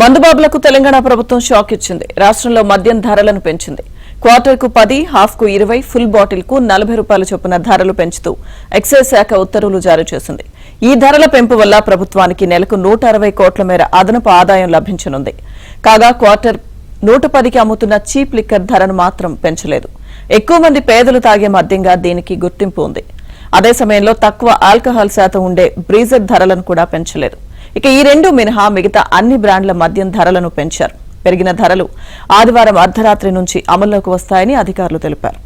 మందుబాబులకు తెలంగాణ ప్రభుత్వం షాక్ ఇచ్చింది. రాష్ట్రంలో మద్యం ధరలను పెంచింది. క్వార్టర్కు 10, హాఫ్కు 20, ఫుల్ బాటిల్కు 40 రూపాయల చొప్పున ధరలు పెంచుతూ ఎక్సైజ్ శాఖ ఉత్తర్వులు జారీ చేసింది. ఈ ధరల పెంపు వల్ల ప్రభుత్వానికి నెలకు 160 కోట్ల మేర అదనపు ఆదాయం లభించనుంది. కాగా క్వార్టర్ 110కి అమ్ముతున్న చీప్ లిక్కర్ ధరను మాత్రం పెంచలేదు. ఎక్కువ మంది పేదలు తాగే మద్యంగా దీనికి గుర్తింపు ఉంది. అదే సమయంలో తక్కువ ఆల్కహాల్ శాతం ఉండే బ్రీజర్ ధరలను కూడా పెంచలేదు. ఇక ఈ రెండు మినహా మిగతా అన్ని బ్రాండ్ల మద్యం ధరలను పెంచారు. పెరిగిన ధరలు ఆదివారం అర్ధరాత్రి నుంచి అమల్లోకి వస్తాయని అధికారులు తెలిపారు.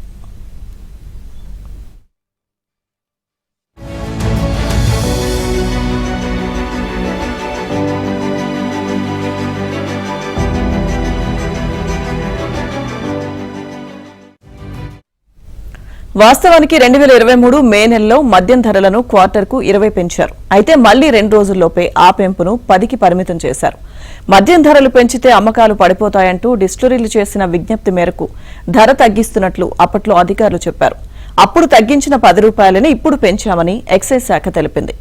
వాస్తవానికి 2023 మే నెలలో మద్యం ధరలను క్వార్టర్కు 20 పెంచారు. అయితే మళ్లీ 2 రోజుల్లోపే ఆ పెంపును 10కి పరిమితం చేశారు. మద్యం ధరలు పెంచితే అమ్మకాలు పడిపోతాయంటూ డిస్టిలరీలు చేసిన విజ్ఞప్తి మేరకు ధర తగ్గిస్తున్నట్లు అప్పట్లో అధికారులు చెప్పారు. అప్పుడు తగ్గించిన 10 రూపాయలని ఇప్పుడు పెంచామని ఎక్సైజ్ శాఖ తెలిపింది.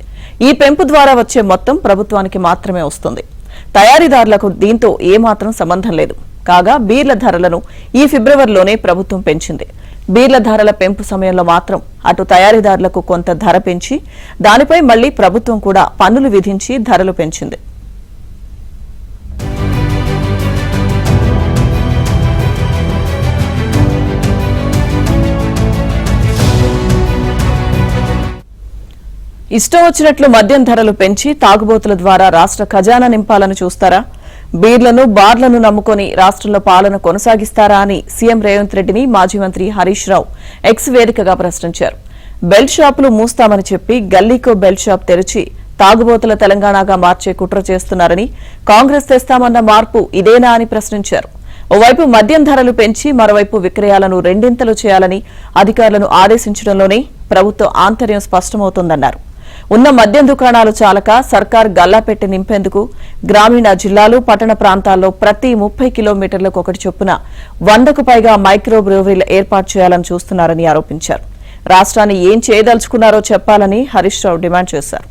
ఈ పెంపు ద్వారా వచ్చే మొత్తం ప్రభుత్వానికి మాత్రమే వస్తుంది. తయారీదారులకు దీంతో ఏమాత్రం సంబంధం లేదు. కాగా బీర్ల ధరలను ఈ ఫిబ్రవరిలోనే ప్రభుత్వం పెంచింది. బీర్ల ధరల పెంపు సమయంలో మాత్రం అటు తయారీదారులకు కొంత ధర పెంచి దానిపై మళ్లీ ప్రభుత్వం కూడా పన్నులు విధించి ధరలు పెంచింది. ఇష్టం వచ్చినట్లు మద్యం ధరలు పెంచి తాగుబోతుల ద్వారా రాష్ట్ర ఖజానా నింపాలని చూస్తారా? బీర్లను, బార్లను నమ్ముకొని రాష్ట్రంలో పాలన కొనసాగిస్తారా అని సీఎం రేవంత్ రెడ్డిని మాజీ మంత్రి హరీష్ రావు ఎక్స్ వేదికగా ప్రశ్నించారు. బెల్ట్ షాపులు మూస్తామని చెప్పి గల్లీకో బెల్ట్ షాప్ తెరిచి తాగుబోతుల తెలంగాణగా మార్చే కుట్ర చేస్తున్నారని, కాంగ్రెస్ తెస్తామన్న మార్పు ఇదేనా అని ప్రశ్నించారు. ఓవైపు మద్యం ధరలు పెంచి మరోవైపు విక్రయాలను రెండింతలు చేయాలని అధికారులను ఆదేశించడంలోనే ప్రభుత్వ ఆంతర్యం స్పష్టమవుతోందన్నారు. ఉన్న మద్యం దుకాణాలు చాలక సర్కార్ గల్లాపెట్టి నింపేందుకు గ్రామీణ జిల్లాలు, పట్టణ ప్రాంతాల్లో ప్రతి 30 కిలోమీటర్లకు ఒకటి చొప్పున 100కు పైగా మైక్రో బ్రూవరీలు ఏర్పాటు చేయాలని చూస్తున్నారని ఆరోపించారు. రాష్ట్రాన్ని ఏం చేయదలుచుకున్నారో చెప్పాలని హరీష్ రావు డిమాండ్ చేశారు.